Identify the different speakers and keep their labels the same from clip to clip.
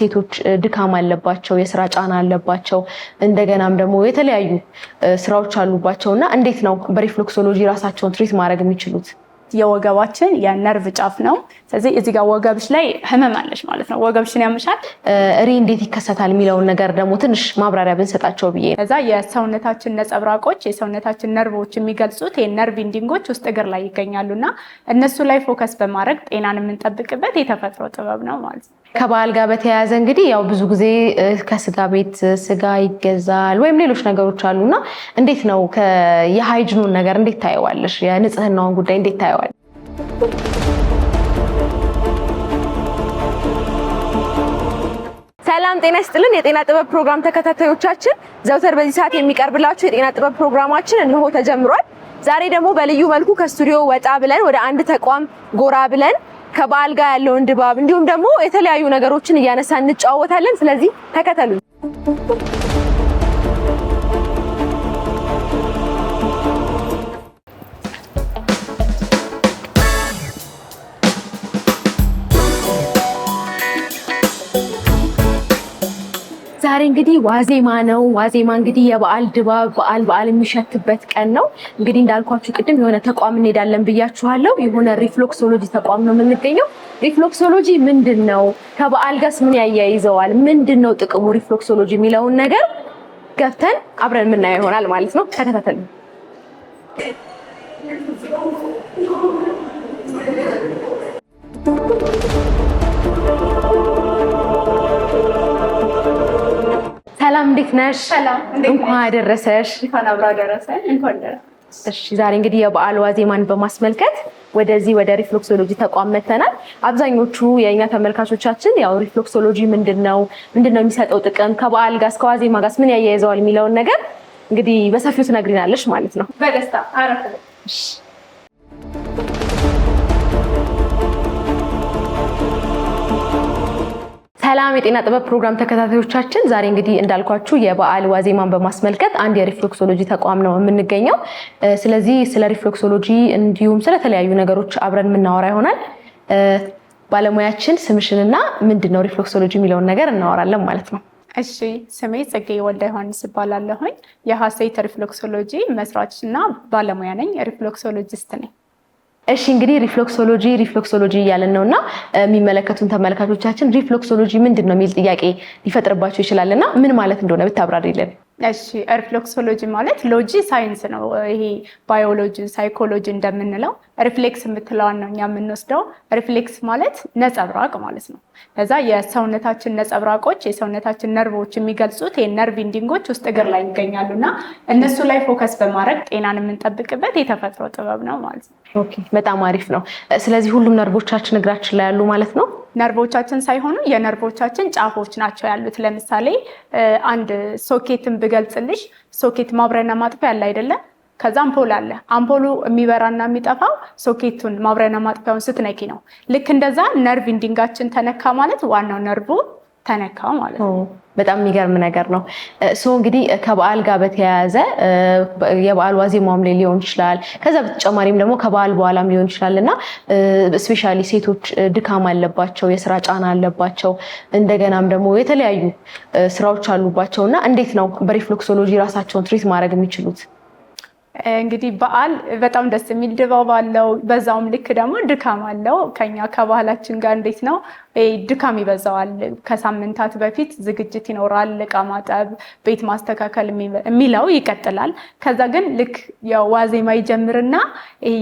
Speaker 1: ሴቶች ድካም አለባቸው የስራ ጫና አለባቸው እንደገናም ደግሞ የተለያዩ ስራዎች አሉባቸውና እንዴት ነው በሪፍሌክሶሎጂ ራሳቸውን ትሪት ማድረግ የሚችሉት?
Speaker 2: የወገባችን የነርቭ ጫፍ ነው። ስለዚህ እዚህ ጋር ወገብሽ ላይ ህመም አለሽ ማለት ነው። ወገብሽን ያምሻል።
Speaker 1: እሪ እንዴት ይከሰታል የሚለውን ነገር ደግሞ ትንሽ ማብራሪያ ብንሰጣቸው ብዬ።
Speaker 2: ከዛ የሰውነታችን ነጸብራቆች የሰውነታችን ነርቮች የሚገልጹት የነርቭ ኢንዲንጎች ውስጥ እግር ላይ ይገኛሉና እነሱ ላይ ፎከስ በማድረግ ጤናን የምንጠብቅበት የተፈጥሮ ጥበብ ነው ማለት ነው።
Speaker 1: ከበዓል ጋር በተያያዘ እንግዲህ ያው ብዙ ጊዜ ከስጋ ቤት ስጋ ይገዛል ወይም ሌሎች ነገሮች አሉና እንዴት ነው የሃይጂኑን ነገር እንዴት ታየዋለሽ? የንጽህናውን ጉዳይ እንዴት ታየዋለሽ? ሰላም ጤና ይስጥልን። የጤና ጥበብ ፕሮግራም ተከታታዮቻችን ዘውትር በዚህ ሰዓት የሚቀርብላችሁ የጤና ጥበብ ፕሮግራማችን እንሆ ተጀምሯል። ዛሬ ደግሞ በልዩ መልኩ ከስቱዲዮ ወጣ ብለን ወደ አንድ ተቋም ጎራ ብለን ከበዓል ጋር ያለውን ድባብ እንዲሁም ደግሞ የተለያዩ ነገሮችን እያነሳን እንጫወታለን። ስለዚህ ተከተሉኝ። ዛሬ እንግዲህ ዋዜማ ነው። ዋዜማ እንግዲህ የበዓል ድባብ በዓል የሚሸትበት ቀን ነው። እንግዲህ እንዳልኳችሁ ቅድም የሆነ ተቋም እንሄዳለን ብያችኋለሁ። የሆነ ሪፍሌክሶሎጂ ተቋም ነው የምንገኘው። ሪፍሌክሶሎጂ ምንድነው? ከበዓል ጋርስ ምን ያያይዘዋል? ምንድነው ጥቅሙ ሪፍሌክሶሎጂ የሚለውን ነገር ገብተን አብረን የምናየው ይሆናል ማለት ነው። ተከታተሉ። ሰላም እንዴት ነሽ?
Speaker 2: ሰላም
Speaker 1: እንኳን አደረሰሽ።
Speaker 2: እንኳን አብራ አደረሰን። እንኳን ደረሰ።
Speaker 1: እሺ ዛሬ እንግዲህ የበዓል ዋዜማን በማስመልከት ወደዚህ ወደ ሪፍሌክሶሎጂ ተቋም መተናል። አብዛኞቹ የኛ ተመልካቾቻችን ያው ሪፍሌክሶሎጂ ምንድነው የሚሰጠው ጥቅም ከበዓል ጋር እስከ ዋዜማ ጋር ምን ያያይዘዋል የሚለውን ነገር እንግዲህ በሰፊው ትነግሪናለሽ ማለት ነው።
Speaker 2: በደስታ አረፈ።
Speaker 1: እሺ ሰላም የጤና ጥበብ ፕሮግራም ተከታታዮቻችን፣ ዛሬ እንግዲህ እንዳልኳችሁ የበዓል ዋዜማን በማስመልከት አንድ የሪፍሌክሶሎጂ ተቋም ነው የምንገኘው። ስለዚህ ስለ ሪፍሌክሶሎጂ እንዲሁም ስለተለያዩ ነገሮች አብረን የምናወራ ይሆናል። ባለሙያችን ስምሽንና ምንድነው ሪፍሌክሶሎጂ የሚለውን ነገር እናወራለን ማለት ነው።
Speaker 2: እሺ ስሜ ጽጌ ወልደ ዮሐንስ እባላለሁኝ። የሀሴት ሪፍሌክሶሎጂ መስራችና ባለሙያ ነኝ። ሪፍሌክሶሎጂስት ነኝ።
Speaker 1: እሺ እንግዲህ ሪፍሌክሶሎጂ እያለን ነውና የሚመለከቱን ተመልካቾቻችን ሪፍሌክሶሎጂ ምንድነው የሚል ጥያቄ ሊፈጥርባቸው ይችላልና ምን ማለት እንደሆነ ብታብራሪልን።
Speaker 2: እሺ ሪፍሌክሶሎጂ ማለት ሎጂ ሳይንስ ነው። ይሄ ባዮሎጂ ሳይኮሎጂ እንደምንለው ሪፍሌክስ የምትለዋን ነው እኛ የምንወስደው። ሪፍሌክስ ማለት ነጸብራቅ ማለት ነው። ከዛ የሰውነታችን ነጸብራቆች የሰውነታችን ነርቮች የሚገልጹት የነርቭ ኢንዲንጎች ውስጥ እግር ላይ ይገኛሉና እነሱ ላይ ፎከስ በማድረግ ጤናን የምንጠብቅበት የተፈጥሮ ጥበብ ነው ማለት ነው።
Speaker 1: ኦኬ በጣም አሪፍ ነው። ስለዚህ ሁሉም ነርቮቻችን እግራችን ላይ ያሉ ማለት ነው?
Speaker 2: ነርቮቻችን ሳይሆኑ የነርቮቻችን ጫፎች ናቸው ያሉት። ለምሳሌ አንድ ሶኬትን ብገልጽልሽ ሶኬት ማብሪያና ማጥፊያ ያለ አይደለም? ከዛ አምፖል አለ። አምፖሉ የሚበራና የሚጠፋው ሶኬቱን ማብሪያና ማጥፊያውን ስትነኪ ነው። ልክ እንደዛ ነርቭ ኢንዲንጋችን ተነካ ማለት ዋናው ነርቭ ተነካ ማለት ነው።
Speaker 1: በጣም የሚገርም ነገር ነው። እንግዲህ ከበዓል ጋር በተያያዘ የበዓል ዋዜማም ላይ ሊሆን ይችላል፣ ከዛ በተጨማሪም ደግሞ ከበዓል በኋላም ሊሆን ይችላል እና ስፔሻሊ ሴቶች ድካም አለባቸው የስራ ጫና አለባቸው እንደገናም ደግሞ የተለያዩ ስራዎች አሉባቸው እና እንዴት ነው በሪፍሌክሶሎጂ ራሳቸውን ትሪት ማድረግ የሚችሉት?
Speaker 2: እንግዲህ በዓል በጣም ደስ የሚል ድባብ አለው። በዛውም ልክ ደግሞ ድካም አለው። ከኛ ከባህላችን ጋር እንዴት ነው ድካም ይበዛዋል። ከሳምንታት በፊት ዝግጅት ይኖራል፣ እቃ ማጠብ፣ ቤት ማስተካከል የሚለው ይቀጥላል። ከዛ ግን ልክ የዋዜማ ይጀምርና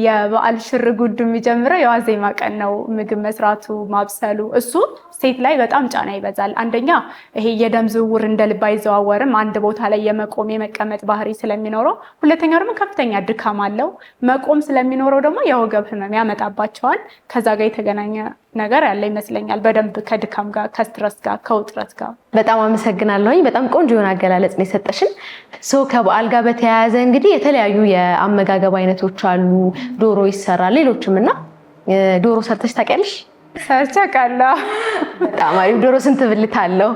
Speaker 2: የበዓል ሽር ጉድ የሚጀምረው የዋዜማ ቀን ነው። ምግብ መስራቱ ማብሰሉ እሱ ሴት ላይ በጣም ጫና ይበዛል። አንደኛ ይሄ የደም ዝውውር እንደ ልብ አይዘዋወርም፣ አንድ ቦታ ላይ የመቆም የመቀመጥ ባህሪ ስለሚኖረው፣ ሁለተኛ ደግሞ ከፍተኛ ድካም አለው። መቆም ስለሚኖረው ደግሞ የወገብ ህመም ያመጣባቸዋል። ከዛ ጋር የተገናኘ ነገር ያለ ይመስለኛል። በደንብ ከድካም ጋር ከስትረስ ጋር ከውጥረት ጋር። በጣም
Speaker 1: አመሰግናለሁኝ። በጣም ቆንጆ የሆነ አገላለጽ ነው የሰጠሽን። ከበዓል ጋር በተያያዘ እንግዲህ የተለያዩ የአመጋገብ አይነቶች አሉ። ዶሮ ይሰራል፣ ሌሎችም እና ዶሮ ሰርተሽ ታውቂያለሽ?
Speaker 2: ሰርቼ አውቃለሁ።
Speaker 1: በጣም አሪፍ። ዶሮ ስንት ብልት አለው?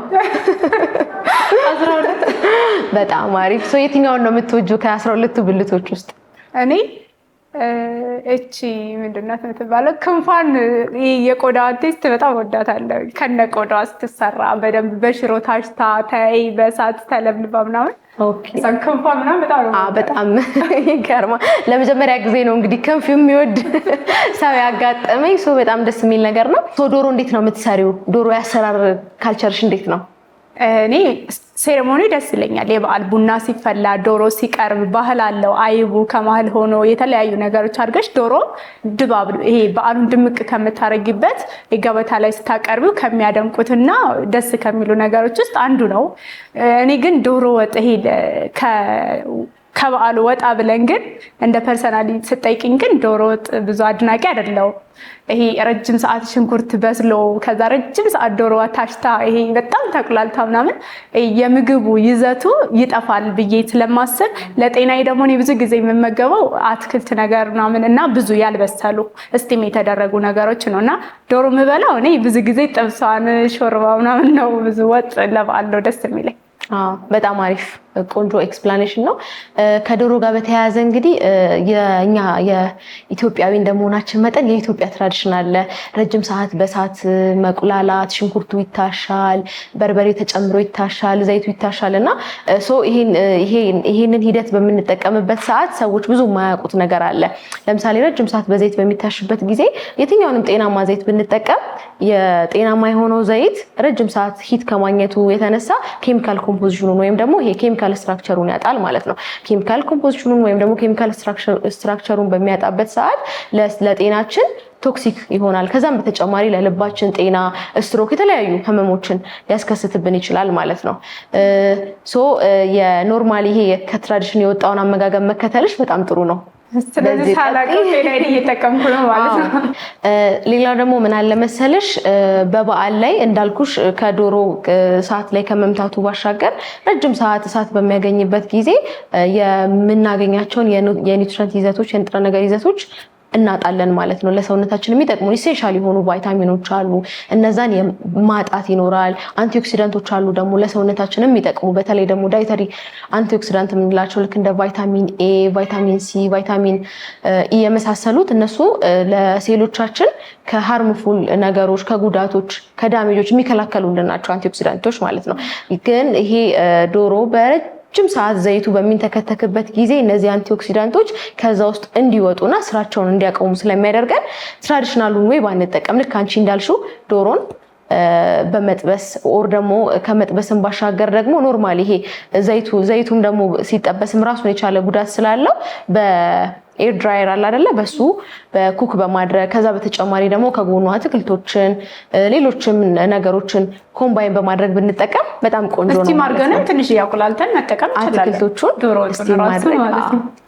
Speaker 2: 12።
Speaker 1: በጣም አሪፍ። የትኛውን ነው የምትወጂው ከ12ቱ ብልቶች ውስጥ?
Speaker 2: እኔ እቺ ምንድናት የምትባለው ክንፏን የቆዳዋ ቴስት በጣም ወዳታለሁ። ከነ ቆዳዋ ስትሰራ በደንብ በሽሮ ታሽታ ተይ በእሳት ተለብልባ ምናምን ክንፏ ምናምን
Speaker 1: በጣም ይገርማ። ለመጀመሪያ ጊዜ ነው እንግዲህ ክንፍ የሚወድ ሰው ያጋጠመኝ። በጣም ደስ የሚል ነገር ነው። ዶሮ እንዴት ነው የምትሰሪው? ዶሮ ያሰራር ካልቸርሽ እንዴት ነው?
Speaker 2: እኔ ሴሬሞኒ ደስ ይለኛል። የበዓል ቡና ሲፈላ ዶሮ ሲቀርብ ባህል አለው። አይቡ ከመሀል ሆኖ የተለያዩ ነገሮች አድርገሽ ዶሮ ድባብ ይሄ በዓሉን ድምቅ ከምታረጊበት የገበታ ላይ ስታቀርቢው ከሚያደምቁትና ደስ ከሚሉ ነገሮች ውስጥ አንዱ ነው። እኔ ግን ዶሮ ወጥ ይሄ ከበዓሉ ወጣ ብለን ግን እንደ ፐርሰናሊ ስጠይቅኝ ግን ዶሮ ወጥ ብዙ አድናቂ አይደለሁም። ይሄ ረጅም ሰዓት ሽንኩርት በስሎ ከዛ ረጅም ሰዓት ዶሮዋ ታሽታ ይሄ በጣም ተቁላልታ ምናምን የምግቡ ይዘቱ ይጠፋል ብዬ ስለማስብ ለጤናዬ ደግሞ እኔ ብዙ ጊዜ የምመገበው አትክልት ነገር ምናምን እና ብዙ ያልበሰሉ እስቲም የተደረጉ ነገሮች ነው እና ዶሮ የምበላው እኔ ብዙ ጊዜ ጥብሷን፣ ሾርባ ምናምን ነው። ብዙ ወጥ ለበዓል ነው ደስ የሚለኝ።
Speaker 1: በጣም አሪፍ ቆንጆ ኤክስፕላኔሽን ነው። ከዶሮ ጋር በተያያዘ እንግዲህ የኛ የኢትዮጵያዊ እንደመሆናችን መጠን የኢትዮጵያ ትራዲሽን አለ። ረጅም ሰዓት በእሳት መቁላላት፣ ሽንኩርቱ ይታሻል፣ በርበሬ ተጨምሮ ይታሻል፣ ዘይቱ ይታሻል እና ይሄንን ሂደት በምንጠቀምበት ሰዓት ሰዎች ብዙ የማያውቁት ነገር አለ። ለምሳሌ ረጅም ሰዓት በዘይት በሚታሽበት ጊዜ የትኛውንም ጤናማ ዘይት ብንጠቀም የጤናማ የሆነው ዘይት ረጅም ሰዓት ሂት ከማግኘቱ የተነሳ ኬሚካል ኮምፖዚሽኑን ወይም ደግሞ ይሄ ኬሚካል ስትራክቸሩን ያጣል ማለት ነው። ኬሚካል ኮምፖዚሽኑን ወይም ደግሞ ኬሚካል ስትራክቸሩን በሚያጣበት ሰዓት ለጤናችን ቶክሲክ ይሆናል። ከዛም በተጨማሪ ለልባችን ጤና፣ ስትሮክ፣ የተለያዩ ህመሞችን ሊያስከስትብን ይችላል ማለት ነው። የኖርማሊ ይሄ ከትራዲሽን የወጣውን አመጋገብ መከተልሽ በጣም ጥሩ ነው።
Speaker 2: ስለዚህ ሳላውቀው ጤናዬን እየተጠቀምኩ ነው ማለት ነው።
Speaker 1: ሌላው ደግሞ ምን አለ መሰለሽ በበዓል ላይ እንዳልኩሽ ከዶሮ ሰዓት ላይ ከመምታቱ ባሻገር ረጅም ሰዓት እሳት በሚያገኝበት ጊዜ የምናገኛቸውን የኒውትሪየንት ይዘቶች፣ የንጥረ ነገር ይዘቶች እናጣለን ማለት ነው። ለሰውነታችን የሚጠቅሙ ኢሴንሻል የሆኑ ቫይታሚኖች አሉ፣ እነዛን ማጣት ይኖራል። አንቲኦክሲዳንቶች አሉ ደግሞ ለሰውነታችን የሚጠቅሙ በተለይ ደግሞ ዳይተሪ አንቲኦክሲዳንት የምንላቸው ልክ እንደ ቫይታሚን ኤ፣ ቫይታሚን ሲ፣ ቫይታሚን ኢ የመሳሰሉት እነሱ ለሴሎቻችን ከሃርምፉል ነገሮች፣ ከጉዳቶች፣ ከዳሜጆች የሚከላከሉልን ናቸው አንቲኦክሲዳንቶች ማለት ነው። ግን ይሄ ዶሮ ረጅም ሰዓት ዘይቱ በሚንተከተክበት ጊዜ እነዚህ አንቲኦክሲዳንቶች ከዛ ውስጥ እንዲወጡና ስራቸውን እንዲያቆሙ ስለሚያደርገን ትራዲሽናሉን ወይ ባንጠቀም ልክ አንቺ እንዳልሽው ዶሮን በመጥበስ ኦር ደግሞ ከመጥበስም ባሻገር ደግሞ ኖርማሊ ይሄ ዘይቱም ደግሞ ሲጠበስም ራሱን የቻለ ጉዳት ስላለው ኤር ድራየር አለ አይደለ? በሱ በኩክ በማድረግ ከዛ በተጨማሪ ደግሞ ከጎኑ አትክልቶችን ሌሎችም ነገሮችን ኮምባይን በማድረግ ብንጠቀም በጣም ቆንጆ ነው።
Speaker 2: እስቲም አድርገን ትንሽ ያቁላልተን መጠቀም እንችላለን።
Speaker 1: አትክልቶቹን ዶሮ ማድረግ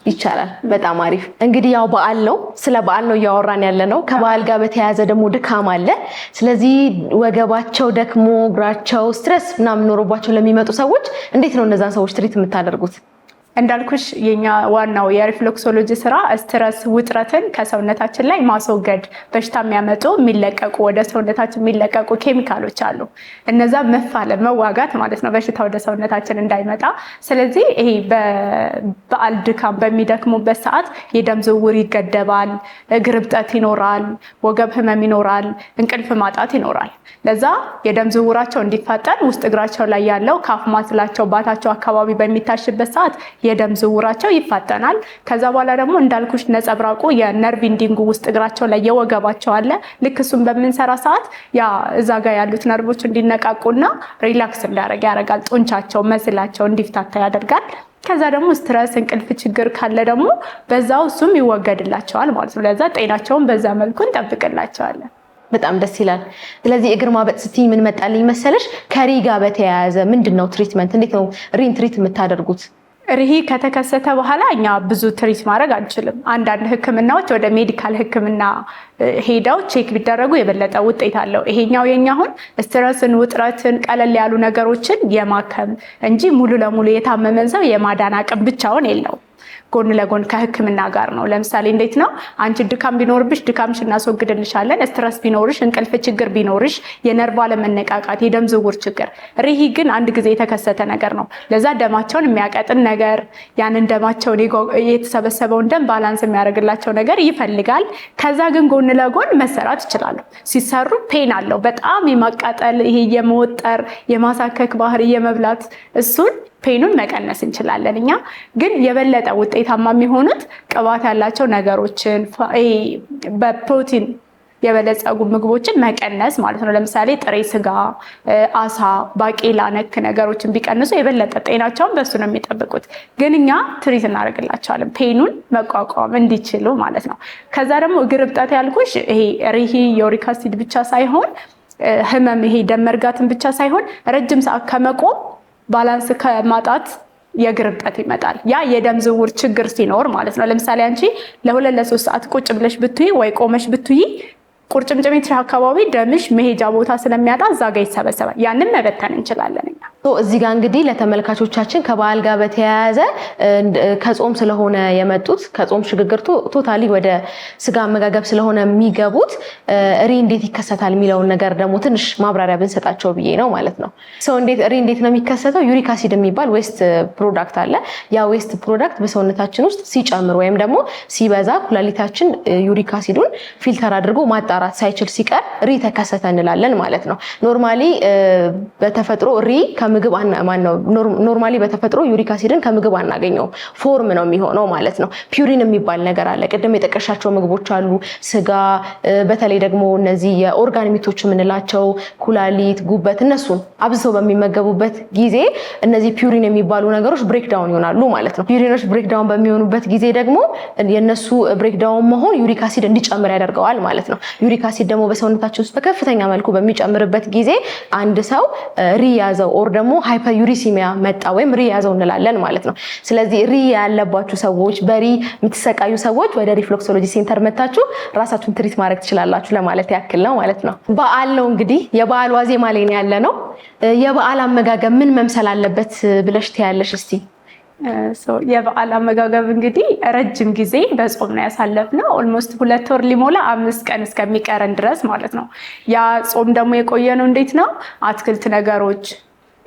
Speaker 1: ይቻላል። በጣም አሪፍ። እንግዲህ ያው በዓል ነው፣ ስለ በዓል ነው እያወራን ያለ ነው። ከበዓል ጋር በተያያዘ ደግሞ ድካም አለ። ስለዚህ ወገባቸው ደክሞ እግራቸው ስትረስ ምናምን ኖሮባቸው ለሚመጡ ሰዎች እንዴት ነው እነዛን ሰዎች ትሪት የምታደርጉት?
Speaker 2: እንዳልኩሽ የኛ ዋናው የሪፍሌክሶሎጂ ስራ ስትረስ፣ ውጥረትን ከሰውነታችን ላይ ማስወገድ፣ በሽታ የሚያመጡ የሚለቀቁ ወደ ሰውነታችን የሚለቀቁ ኬሚካሎች አሉ። እነዛ መፋለም መዋጋት ማለት ነው፣ በሽታ ወደ ሰውነታችን እንዳይመጣ። ስለዚህ ይሄ በበዓል ድካም በሚደክሙበት ሰዓት የደም ዝውውር ይገደባል፣ እግር እብጠት ይኖራል፣ ወገብ ህመም ይኖራል፣ እንቅልፍ ማጣት ይኖራል። ለዛ የደም ዝውውራቸው እንዲፋጠን ውስጥ እግራቸው ላይ ያለው ካፍ ማስላቸው ባታቸው አካባቢ በሚታሽበት ሰዓት የደም ዝውውራቸው ይፋጠናል። ከዛ በኋላ ደግሞ እንዳልኩሽ ነጸብራቁ የነርቭ ኢንዲንጉ ውስጥ እግራቸው ላይ የወገባቸው አለ። ልክ እሱን በምንሰራ ሰዓት ያ እዛ ጋር ያሉት ነርቮች እንዲነቃቁና ሪላክስ እንዲያደርግ ያደርጋል። ጡንቻቸው መስላቸው እንዲፍታታ ያደርጋል። ከዛ ደግሞ ስትረስ፣ እንቅልፍ ችግር ካለ ደግሞ በዛው እሱም ይወገድላቸዋል ማለት ነው። ለዛ ጤናቸውን በዛ መልኩ እንጠብቅላቸዋለን።
Speaker 1: በጣም ደስ ይላል። ስለዚህ እግር ማበጥ ስትይ ምን መጣልኝ መሰለሽ? ከሪ ጋር በተያያዘ ምንድነው ትሪትመንት? እንዴት ነው ሪን ትሪት የምታደርጉት?
Speaker 2: ሪሂ ከተከሰተ በኋላ እኛ ብዙ ትሪት ማድረግ አንችልም። አንዳንድ ህክምናዎች ወደ ሜዲካል ህክምና ሄደው ቼክ ቢደረጉ የበለጠ ውጤት አለው። ይሄኛው የኛ አሁን ስትረስን፣ ውጥረትን፣ ቀለል ያሉ ነገሮችን የማከም እንጂ ሙሉ ለሙሉ የታመመን ሰው የማዳን አቅም ብቻውን የለውም። ጎን ለጎን ከህክምና ጋር ነው። ለምሳሌ እንዴት ነው አንቺ ድካም ቢኖርብሽ ድካምሽ እናስወግድልሻለን። ስትረስ ቢኖርሽ፣ እንቅልፍ ችግር ቢኖርሽ፣ የነርቭ አለመነቃቃት፣ የደም ዝውውር ችግር። ሪሂ ግን አንድ ጊዜ የተከሰተ ነገር ነው። ለዛ ደማቸውን የሚያቀጥን ነገር፣ ያንን ደማቸውን የተሰበሰበውን ደም ባላንስ የሚያደርግላቸው ነገር ይፈልጋል። ከዛ ግን ጎን ለጎን መሰራት ይችላሉ። ሲሰሩ ፔን አለው በጣም የማቃጠል፣ ይሄ የመወጠር፣ የማሳከክ ባህሪ፣ የመብላት እሱን ፔኑን መቀነስ እንችላለን። እኛ ግን የበለጠ ውጤታማ የሚሆኑት ቅባት ያላቸው ነገሮችን በፕሮቲን የበለጸጉ ምግቦችን መቀነስ ማለት ነው። ለምሳሌ ጥሬ ስጋ፣ አሳ፣ ባቄላ ነክ ነገሮችን ቢቀንሱ የበለጠ ጤናቸውን በሱ ነው የሚጠብቁት። ግን እኛ ትሪት እናደርግላቸዋለን ፔኑን መቋቋም እንዲችሉ ማለት ነው። ከዛ ደግሞ እግር እብጠት ያልኩሽ ይሄ ሪሂ ዩሪክ አሲድ ብቻ ሳይሆን ህመም፣ ይሄ ደም መርጋትን ብቻ ሳይሆን ረጅም ሰዓት ከመቆም ባላንስ ከማጣት የእግር እብጠት ይመጣል። ያ የደም ዝውውር ችግር ሲኖር ማለት ነው። ለምሳሌ አንቺ ለ2-3 ሰዓት ቁጭ ብለሽ ብትይ ወይ ቆመሽ ብትይ ቁርጭምጭሚትሽ አካባቢ ደምሽ መሄጃ ቦታ ስለሚያጣ እዛ ጋር ይሰበሰባል። ያንን መበተን እንችላለን እኛ።
Speaker 1: እዚህ ጋር እንግዲህ ለተመልካቾቻችን ከበዓል ጋር በተያያዘ ከጾም ስለሆነ የመጡት ከጾም ሽግግር ቶታሊ ወደ ስጋ አመጋገብ ስለሆነ የሚገቡት ሪ እንዴት ይከሰታል የሚለውን ነገር ደግሞ ትንሽ ማብራሪያ ብንሰጣቸው ብዬ ነው ማለት ነው። ሪ እንዴት ነው የሚከሰተው? ዩሪክ አሲድ የሚባል ዌስት ፕሮዳክት አለ። ያ ዌስት ፕሮዳክት በሰውነታችን ውስጥ ሲጨምር ወይም ደግሞ ሲበዛ ኩላሊታችን ዩሪክ አሲዱን ፊልተር አድርጎ ማጣራት ሳይችል ሲቀር ሪ ተከሰተ እንላለን ማለት ነው። ኖርማሊ በተፈጥሮ ሪ ከምግብ ኖርማሊ በተፈጥሮ ዩሪክ አሲድን ከምግብ አናገኘውም፣ ፎርም ነው የሚሆነው ማለት ነው። ፒውሪን የሚባል ነገር አለ። ቅድም የጠቀሻቸው ምግቦች አሉ፣ ስጋ፣ በተለይ ደግሞ እነዚህ የኦርጋን ሚቶች የምንላቸው ኩላሊት፣ ጉበት፣ እነሱን አብዝተው በሚመገቡበት ጊዜ እነዚህ ፒውሪን የሚባሉ ነገሮች ብሬክዳውን ይሆናሉ ማለት ነው። ፒውሪኖች ብሬክዳውን በሚሆኑበት ጊዜ ደግሞ የነሱ ብሬክዳውን መሆን ዩሪክ አሲድ እንዲጨምር ያደርገዋል ማለት ነው። ዩሪክ አሲድ ደግሞ በሰውነታችን ውስጥ በከፍተኛ መልኩ በሚጨምርበት ጊዜ አንድ ሰው ሪ ያዘው ኦር ደግሞ ሃይፐር ዩሪሲሚያ መጣ ወይም ሪ ያዘው እንላለን ማለት ነው። ስለዚህ ሪ ያለባችሁ ሰዎች፣ በሪ የምትሰቃዩ ሰዎች ወደ ሪፍሎክሶሎጂ ሴንተር መታችሁ ራሳችሁን ትሪት ማድረግ ትችላላችሁ ለማለት ያክል ነው ማለት ነው። በዓል ነው እንግዲህ የበዓል ዋዜማ ላይ ነው ያለ ነው። የበዓል አመጋገብ ምን መምሰል አለበት ብለሽ ትያለሽ እስቲ?
Speaker 2: የበዓል አመጋገብ እንግዲህ ረጅም ጊዜ በጾም ነው ያሳለፍነው። ኦልሞስት 2 ወር ሊሞላ 5 ቀን እስከሚቀረን ድረስ ማለት ነው። ያ ጾም ደግሞ የቆየ ነው እንዴት ነው? አትክልት ነገሮች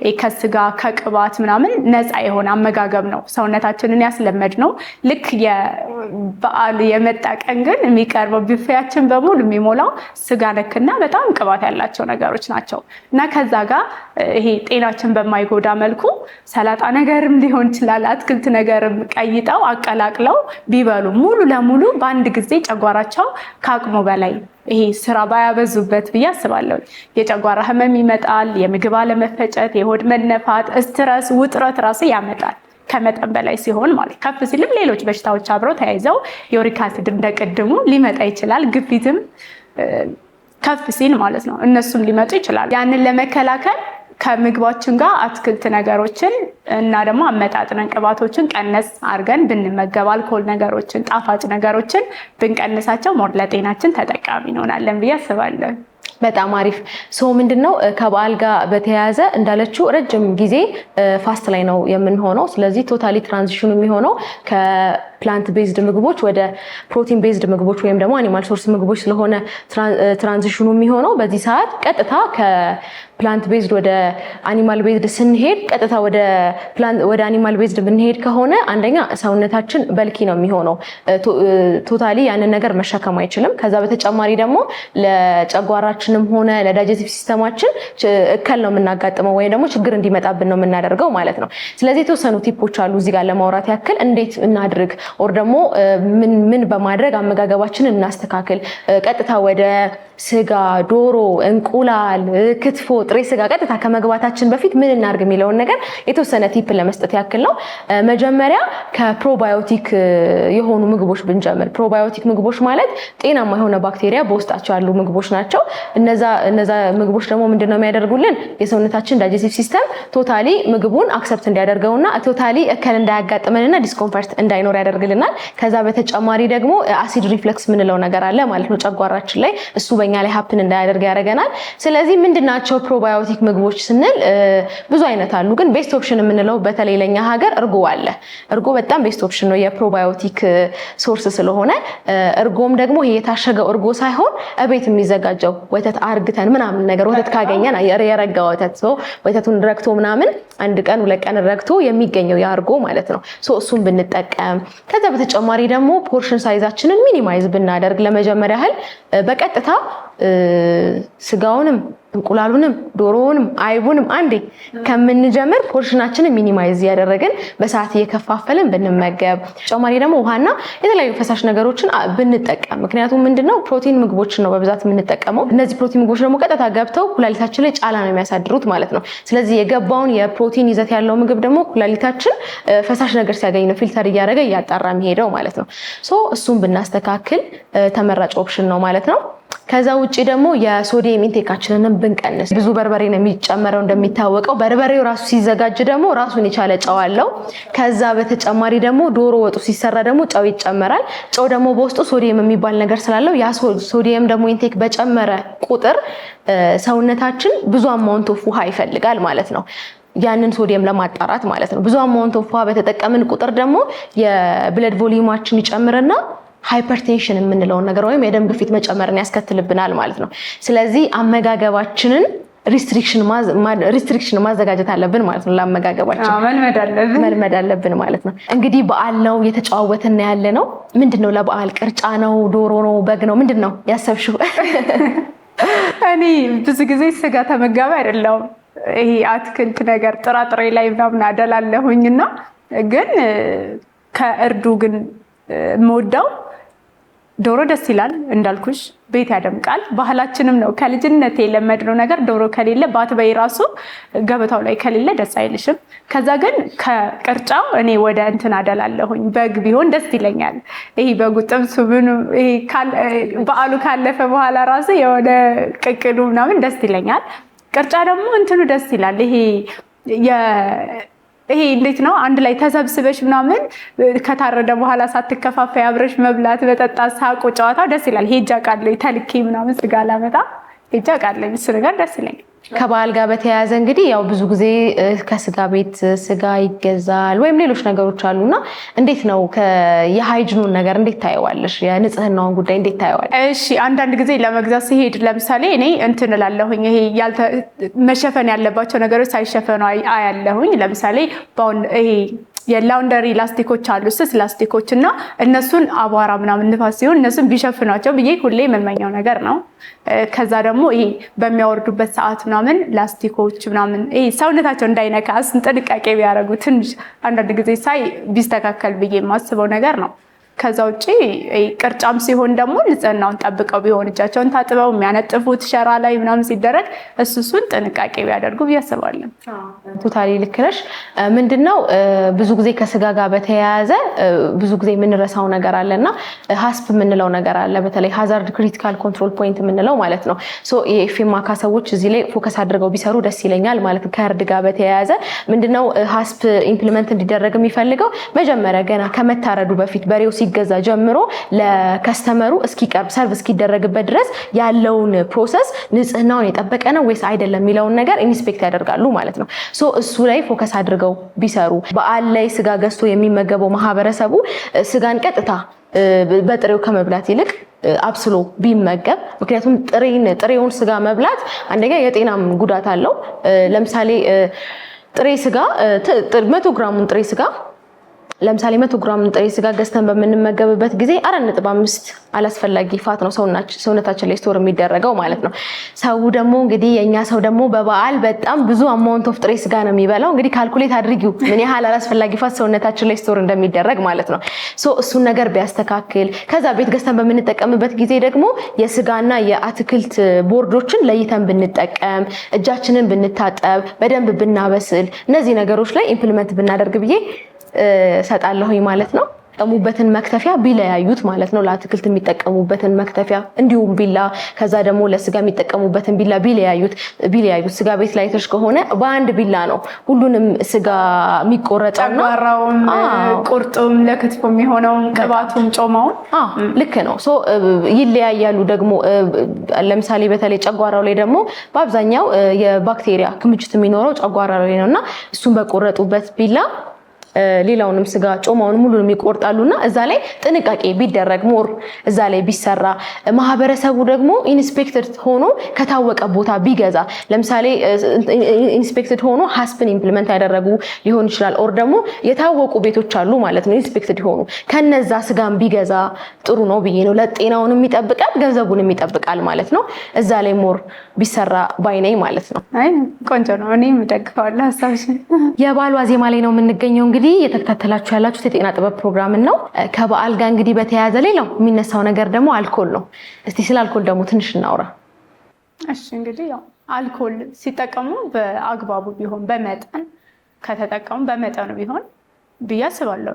Speaker 2: ከስጋ ከቅባት ምናምን ነፃ የሆነ አመጋገብ ነው ሰውነታችንን ያስለመድ ነው። ልክ የበዓል የመጣ ቀን ግን የሚቀርበው ቢፌያችን በሙሉ የሚሞላው ስጋ ነክና በጣም ቅባት ያላቸው ነገሮች ናቸው እና ከዛ ጋር ይሄ ጤናችን በማይጎዳ መልኩ ሰላጣ ነገርም ሊሆን ይችላል፣ አትክልት ነገርም ቀይጠው አቀላቅለው ቢበሉ ሙሉ ለሙሉ በአንድ ጊዜ ጨጓራቸው ከአቅሙ በላይ ይሄ ስራ ባያበዙበት ብዬ አስባለሁ። የጨጓራ ህመም ይመጣል፣ የምግብ አለመፈጨት፣ የሆድ መነፋት፣ ስትረስ፣ ውጥረት ራሱ ያመጣል ከመጠን በላይ ሲሆን ማለት። ከፍ ሲልም ሌሎች በሽታዎች አብረው ተያይዘው ዩሪክ አሲድ እንደቀድሙ ሊመጣ ይችላል። ግፊትም ከፍ ሲል ማለት ነው እነሱም ሊመጡ ይችላል። ያንን ለመከላከል ከምግባችን ጋር አትክልት ነገሮችን እና ደግሞ አመጣጥነን ቅባቶችን ቀነስ አድርገን ብንመገብ፣ አልኮል ነገሮችን፣ ጣፋጭ ነገሮችን ብንቀንሳቸው ሞር ለጤናችን ተጠቃሚ እንሆናለን ብዬ አስባለሁ።
Speaker 1: በጣም አሪፍ። ሰው ምንድነው ከበዓል ጋር በተያያዘ እንዳለችው ረጅም ጊዜ ፋስት ላይ ነው የምንሆነው። ስለዚህ ቶታሊ ትራንዚሽኑ የሚሆነው ከፕላንት ቤዝድ ምግቦች ወደ ፕሮቲን ቤዝድ ምግቦች ወይም ደግሞ አኒማል ሶርስ ምግቦች ስለሆነ ትራንዚሽኑ የሚሆነው በዚህ ሰዓት ቀጥታ ከፕላንት ቤዝድ ወደ አኒማል ቤዝድ ስንሄድ ቀጥታ ወደ አኒማል ቤዝድ ብንሄድ ከሆነ አንደኛ ሰውነታችን በልኪ ነው የሚሆነው፣ ቶታሊ ያንን ነገር መሸከም አይችልም። ከዛ በተጨማሪ ደግሞ ለጨጓራችንም ሆነ ለዳይጀስቲቭ ሲስተማችን እክል ነው የምናጋጥመው ወይም ደግሞ ችግር እንዲመጣብን ነው የምናደርገው ማለት ነው። ስለዚህ የተወሰኑ ቲፖች አሉ እዚህ ጋር ለማውራት ያክል እንዴት እናድርግ ኦር ደግሞ ምን በማድረግ አመጋገባችንን እናስተካክል። ቀጥታ ወደ ስጋ፣ ዶሮ፣ እንቁላል፣ ክትፎ፣ ጥሬ ስጋ ቀጥታ ከመግባታችን በፊት ምን እናድርግ የሚለውን ነገር የተወሰነ ቲፕ ለመስጠት ያክል ነው። መጀመሪያ ከፕሮባዮቲክ የሆኑ ምግቦች ብንጀምር። ፕሮባዮቲክ ምግቦች ማለት ጤናማ የሆነ ባክቴሪያ በውስጣቸው ያሉ ምግቦች ናቸው። እነዛ ምግቦች ደግሞ ምንድነው የሚያደርጉልን? የሰውነታችን ዳይጀስቲቭ ሲስተም ቶታሊ ምግቡን አክሰፕት እንዲያደርገውና ቶታሊ እከል እንዳያጋጥመንና ዲስኮምፈርት እንዳይኖር ያደርጋል ያደርግልናል። ከዛ በተጨማሪ ደግሞ አሲድ ሪፍለክስ ምንለው ነገር አለ ማለት ነው ጨጓራችን ላይ፣ እሱ በእኛ ላይ ሀፕን እንዳያደርግ ያደርገናል። ስለዚህ ምንድናቸው ፕሮባዮቲክ ምግቦች ስንል ብዙ አይነት አሉ፣ ግን ቤስት ኦፕሽን የምንለው በተለይ ለኛ ሀገር እርጎ አለ። እርጎ በጣም ቤስት ኦፕሽን ነው የፕሮባዮቲክ ሶርስ ስለሆነ። እርጎም ደግሞ ይሄ የታሸገው እርጎ ሳይሆን እቤት የሚዘጋጀው ወተት አርግተን ምናምን ነገር ወተት ካገኘን የረጋ ወተት ወተቱን ረግቶ ምናምን 1 ቀን 2 ቀን ረግቶ የሚገኘው ያርጎ ማለት ነው። እሱን ብንጠቀም፣ ከዛ በተጨማሪ ደግሞ ፖርሽን ሳይዛችንን ሚኒማይዝ ብናደርግ ለመጀመሪያ ያህል በቀጥታ ስጋውንም እንቁላሉንም ዶሮውንም አይቡንም አንዴ ከምንጀምር ፖርሽናችንን ሚኒማይዝ ያደረግን በሰዓት እየከፋፈልን ብንመገብ፣ ተጨማሪ ደግሞ ውሃና የተለያዩ ፈሳሽ ነገሮችን ብንጠቀም። ምክንያቱም ምንድነው ፕሮቲን ምግቦችን ነው በብዛት የምንጠቀመው። እነዚህ ፕሮቲን ምግቦች ደግሞ ቀጥታ ገብተው ኩላሊታችን ላይ ጫና ነው የሚያሳድሩት ማለት ነው። ስለዚህ የገባውን የፕሮቲን ይዘት ያለው ምግብ ደግሞ ኩላሊታችን ፈሳሽ ነገር ሲያገኝ ነው ፊልተር እያደረገ እያጣራ የሚሄደው ማለት ነው። እሱን ብናስተካክል ተመራጭ ኦፕሽን ነው ማለት ነው። ከዛ ውጪ ደግሞ የሶዲየም ኢንቴካችንን ብንቀንስ። ብዙ በርበሬ ነው የሚጨመረው እንደሚታወቀው። በርበሬው ራሱ ሲዘጋጅ ደግሞ ራሱን የቻለ ጨው አለው። ከዛ በተጨማሪ ደግሞ ዶሮ ወጡ ሲሰራ ደግሞ ጨው ይጨመራል። ጨው ደግሞ በውስጡ ሶዲየም የሚባል ነገር ስላለው ያ ሶዲየም ደግሞ ኢንቴክ በጨመረ ቁጥር ሰውነታችን ብዙ አማውንት ኦፍ ውሃ ይፈልጋል ማለት ነው። ያንን ሶዲየም ለማጣራት ማለት ነው። ብዙ አማውንት ኦፍ ውሃ በተጠቀምን ቁጥር ደግሞ የብለድ ቮሊዩማችን ይጨምርና ሃይፐርቴንሽን የምንለውን ነገር ወይም የደም ግፊት መጨመርን ያስከትልብናል ማለት ነው። ስለዚህ አመጋገባችንን ሪስትሪክሽን ማዘጋጀት አለብን ማለት ነው። ለአመጋገባችን መልመድ አለብን ማለት ነው። እንግዲህ በዓል ነው እየተጨዋወትን ያለ ነው። ምንድነው ለበዓል ቅርጫ ነው፣ ዶሮ ነው፣ በግ ነው? ምንድነው ያሰብሽው?
Speaker 2: እኔ ብዙ ጊዜ ስጋ ተመጋቢ አይደለሁም። ይሄ አትክልት ነገር ጥራጥሬ ላይ ምናምን አደላለሁኝና ግን ከእርዱ ግን የምወደው ዶሮ ደስ ይላል። እንዳልኩሽ ቤት ያደምቃል። ባህላችንም ነው። ከልጅነት የለመድነው ነገር ዶሮ ከሌለ ባትበይ ራሱ ገበታው ላይ ከሌለ ደስ አይልሽም። ከዛ ግን ከቅርጫው እኔ ወደ እንትን አደላለሁኝ። በግ ቢሆን ደስ ይለኛል። ይሄ በጉ ጥብሱ ምኑ በዓሉ ካለፈ በኋላ ራሱ የሆነ ቅቅሉ ምናምን ደስ ይለኛል። ቅርጫ ደግሞ እንትኑ ደስ ይላል። ይሄ እንዴት ነው አንድ ላይ ተሰብስበሽ ምናምን ከታረደ በኋላ ሳትከፋፈይ አብረሽ መብላት፣ መጠጣት፣ ሳቁ፣ ጨዋታው ደስ ይላል። ሄጃ ቃለኝ ተልኬ ምናምን ስጋ ላመጣ ሄጃ ቃለኝ። እሱ ነገር ደስ ይለኛል።
Speaker 1: ከበዓል ጋር በተያያዘ እንግዲህ ያው ብዙ ጊዜ ከስጋ ቤት ስጋ ይገዛል ወይም ሌሎች ነገሮች አሉና እንዴት ነው የሃይጂኑን ነገር እንዴት ታየዋለሽ? የንጽህናውን ጉዳይ እንዴት ታየዋለሽ?
Speaker 2: እሺ አንዳንድ ጊዜ ለመግዛት ሲሄድ ለምሳሌ እኔ እንትን እላለሁኝ። ይሄ መሸፈን ያለባቸው ነገሮች ሳይሸፈኑ አያለሁኝ። ለምሳሌ ይሄ የላውንደሪ ላስቲኮች አሉ፣ ስስ ላስቲኮች እና እነሱን አቧራ ምናምን ንፋስ ሲሆን እነሱን ቢሸፍኗቸው ብዬ ሁሌ የምመኘው ነገር ነው። ከዛ ደግሞ ይሄ በሚያወርዱበት ሰዓት ምናምን ላስቲኮች ምናምን ይሄ ሰውነታቸው እንዳይነካ ጥንቃቄ ቢያደርጉ ትንሽ አንዳንድ ጊዜ ሳይ ቢስተካከል ብዬ የማስበው ነገር ነው። ከዛ ውጪ ቅርጫም ሲሆን ደግሞ ንጽህናውን ጠብቀው ቢሆን እጃቸውን ታጥበው የሚያነጥፉት ሸራ ላይ ምናምን ሲደረግ እሱን ጥንቃቄ ቢያደርጉ ብዬ አስባለሁ።
Speaker 1: ቶታሊ ልክ ነሽ። ምንድነው ብዙ ጊዜ ከስጋ ጋር በተያያዘ ብዙ ጊዜ የምንረሳው ነገር አለና ሀስፕ የምንለው ነገር አለ። በተለይ ሃዛርድ ክሪቲካል ኮንትሮል ፖይንት የምንለው ማለት ነው። የኤፍኤምአካ ሰዎች እዚህ ላይ ፎከስ አድርገው ቢሰሩ ደስ ይለኛል ማለት ነው። ከእርድ ጋር በተያያዘ ምንድነው ሀስፕ ኢምፕሊመንት እንዲደረግ የሚፈልገው መጀመሪያ ገና ከመታረዱ በፊት በሬው ሲገዛ ጀምሮ ለከስተመሩ እስኪቀርብ ሰርቭ እስኪደረግበት ድረስ ያለውን ፕሮሰስ ንጽህናውን የጠበቀ ነው ወይስ አይደለም የሚለውን ነገር ኢንስፔክት ያደርጋሉ ማለት ነው። እሱ ላይ ፎከስ አድርገው ቢሰሩ። በዓል ላይ ስጋ ገዝቶ የሚመገበው ማህበረሰቡ ስጋን ቀጥታ በጥሬው ከመብላት ይልቅ አብስሎ ቢመገብ። ምክንያቱም ጥሬውን ስጋ መብላት አንደኛ የጤናም ጉዳት አለው። ለምሳሌ ጥሬ ስጋ 100 ግራሙን ጥሬ ስጋ ለምሳሌ 100 ግራም ጥሬ ስጋ ገዝተን በምንመገብበት ጊዜ 4.5 አላስፈላጊ ፋት ነው ሰውነታችን ላይ ስቶር የሚደረገው ማለት ነው። ሰው ደግሞ እንግዲህ የኛ ሰው ደግሞ በበዓል በጣም ብዙ አማውንት ኦፍ ጥሬ ስጋ ነው የሚበላው። እንግዲህ ካልኩሌት አድርጊው ምን ያህል አላስፈላጊ ፋት ሰውነታችን ላይ ስቶር እንደሚደረግ ማለት ነው። እሱን ነገር ቢያስተካክል። ከዛ ቤት ገዝተን በምንጠቀምበት ጊዜ ደግሞ የስጋና የአትክልት ቦርዶችን ለይተን ብንጠቀም፣ እጃችንን ብንታጠብ፣ በደንብ ብናበስል፣ እነዚህ ነገሮች ላይ ኢምፕሊመንት ብናደርግ ብዬ ሰጣለሁኝ ማለት ነው። የሚጠቀሙበትን መክተፊያ ቢለያዩት ማለት ነው። ለአትክልት የሚጠቀሙበትን መክተፊያ እንዲሁም ቢላ፣ ከዛ ደግሞ ለስጋ የሚጠቀሙበትን ቢላ ቢለያዩት። ስጋ ቤት ላይ ተሽ ከሆነ በአንድ ቢላ ነው ሁሉንም ስጋ የሚቆረጠውና
Speaker 2: ጨጓራውም ቁርጡም ለክትፎ የሚሆነው ቅባቱም ጮማው
Speaker 1: ልክ ነው። ይለያያሉ ደግሞ ለምሳሌ በተለይ ጨጓራው ላይ ደግሞ በአብዛኛው የባክቴሪያ ክምችት የሚኖረው ጨጓራው ላይ ነውና እሱን በቆረጡበት ቢላ ሌላውንም ስጋ ጮማውን ሙሉንም ይቆርጣሉና እዛ ላይ ጥንቃቄ ቢደረግ ሞር እዛ ላይ ቢሰራ ማህበረሰቡ ደግሞ ኢንስፔክተድ ሆኖ ከታወቀ ቦታ ቢገዛ ለምሳሌ ኢንስፔክተድ ሆኖ ሃስፕን ኢምፕሊመንት ያደረጉ ሊሆን ይችላል ኦር ደግሞ የታወቁ ቤቶች አሉ ማለት ነው ኢንስፔክተድ ሆኖ ከነዛ ስጋም ቢገዛ ጥሩ ነው ብዬ ነው። ለጤናውንም ይጠብቃል ገንዘቡንም ይጠብቃል ማለት ነው። እዛ ላይ ሞር ቢሰራ ባይነኝ ማለት ነው።
Speaker 2: አይ ቆንጆ ነው። እኔም ደግፋለሁ ሐሳብሽ።
Speaker 1: የበዓል ዋዜማ ላይ ነው የምንገኘው። እንግዲህ እየተከታተላችሁ ያላችሁት የጤና ጥበብ ፕሮግራም ነው። ከበዓል ጋር እንግዲህ በተያያዘ ሌላው የሚነሳው ነገር ደግሞ አልኮል ነው። እስቲ ስለ አልኮል ደግሞ ትንሽ እናውራ።
Speaker 2: እሺ እንግዲህ ያው አልኮል ሲጠቀሙ በአግባቡ ቢሆን በመጠን ከተጠቀሙ በመጠኑ ቢሆን ብዬ አስባለሁ።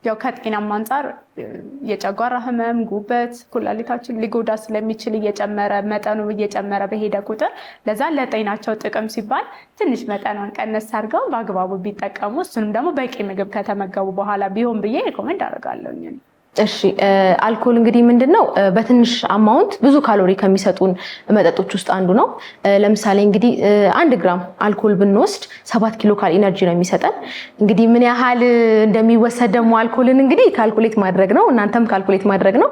Speaker 2: ያው ከጤናም አንፃር የጨጓራ ህመም፣ ጉበት፣ ኩላሊታችን ሊጎዳ ስለሚችል መጠኑ እየጨመረ በሄደ ቁጥር ለዛ ለጤናቸው ጥቅም ሲባል ትንሽ መጠኗን ቀነስ አድርገው በአግባቡ ቢጠቀሙ እሱንም ደግሞ በቂ ምግብ ከተመገቡ በኋላ ቢሆን ብዬ ሪኮሜንድ አደርጋለሁ።
Speaker 1: እሺ አልኮል እንግዲህ ምንድነው በትንሽ አማውንት ብዙ ካሎሪ ከሚሰጡን መጠጦች ውስጥ አንዱ ነው። ለምሳሌ እንግዲህ 1 ግራም አልኮል ብንወስድ 7 ኪሎ ካል ኢነርጂ ነው የሚሰጠን። እንግዲህ ምን ያህል እንደሚወሰድ ደግሞ አልኮልን እንግዲህ ካልኩሌት ማድረግ ነው፣ እናንተም ካልኩሌት ማድረግ ነው።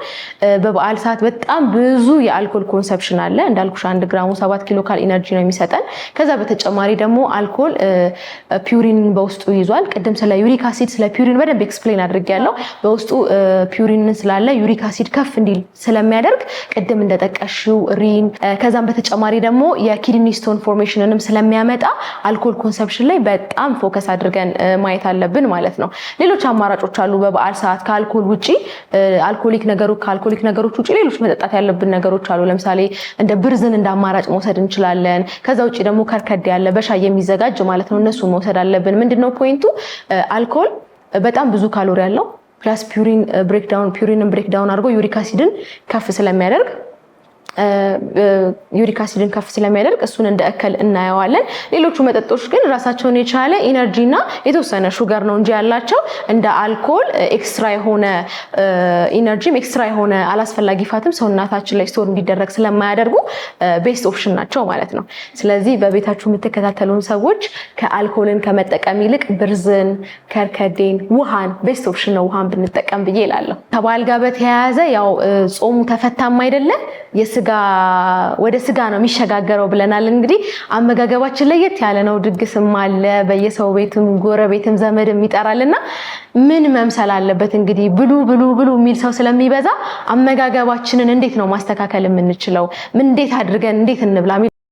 Speaker 1: በበዓል ሰዓት በጣም ብዙ የአልኮል ኮንሰፕሽን አለ። እንዳልኩሽ 1 ግራሙ 7 ኪሎ ካል ኢነርጂ ነው የሚሰጠን። ከዛ በተጨማሪ ደግሞ አልኮል ፒውሪን በውስጡ ይዟል። ቅድም ስለ ዩሪክ አሲድ ስለ ፒውሪን በደንብ ኤክስፕሌን አድርጌያለሁ። በውስጡ ፒውሪን ስላለ ዩሪክ አሲድ ከፍ እንዲል ስለሚያደርግ ቅድም እንደጠቀሽው ሪን ከዛም በተጨማሪ ደግሞ የኪድኒ ስቶን ፎርሜሽንንም ስለሚያመጣ አልኮል ኮንሰፕሽን ላይ በጣም ፎከስ አድርገን ማየት አለብን ማለት ነው። ሌሎች አማራጮች አሉ በበዓል ሰዓት ከአልኮል ውጪ ከአልኮሊክ ነገሮች ውጪ ሌሎች መጠጣት ያለብን ነገሮች አሉ። ለምሳሌ እንደ ብርዝን እንደ አማራጭ መውሰድ እንችላለን። ከዛ ውጪ ደግሞ ከርከድ ያለ በሻይ የሚዘጋጅ ማለት ነው እነሱ መውሰድ አለብን። ምንድነው ፖይንቱ? አልኮል በጣም ብዙ ካሎሪ አለው ፕላስ ፒውሪንን ብሬክዳውን አድርጎ ዩሪክ አሲድን ከፍ ስለሚያደርግ እሱን እንደ እክል እናየዋለን። ሌሎቹ መጠጦች ግን ራሳቸውን የቻለ ኢነርጂ እና የተወሰነ ሹገር ነው እንጂ ያላቸው እንደ አልኮል ኤክስትራ የሆነ ኢነርጂም ኤክስትራ የሆነ አላስፈላጊ ፋትም ሰውነታችን ላይ ስቶር እንዲደረግ ስለማያደርጉ ቤስት ኦፕሽን ናቸው ማለት ነው። ስለዚህ በቤታችሁ የምትከታተሉን ሰዎች ከአልኮልን ከመጠቀም ይልቅ ብርዝን፣ ከርከዴን፣ ውሃን ቤስት ኦፕሽን ነው ውሃን ብንጠቀም ብዬ እላለሁ። ከበዓል ጋር በተያያዘ ያው ጾሙ ተፈታም አይደለም ወደ ስጋ ነው የሚሸጋገረው ብለናል። እንግዲህ አመጋገባችን ለየት ያለ ነው። ድግስም አለ፣ በየሰው ቤትም ጎረቤትም ዘመድም ይጠራልና ምን መምሰል አለበት እንግዲህ ብሉ የሚል ሰው ስለሚበዛ አመጋገባችንን እንዴት ነው ማስተካከል የምንችለው? እንዴት አድርገን እንዴት እንብላ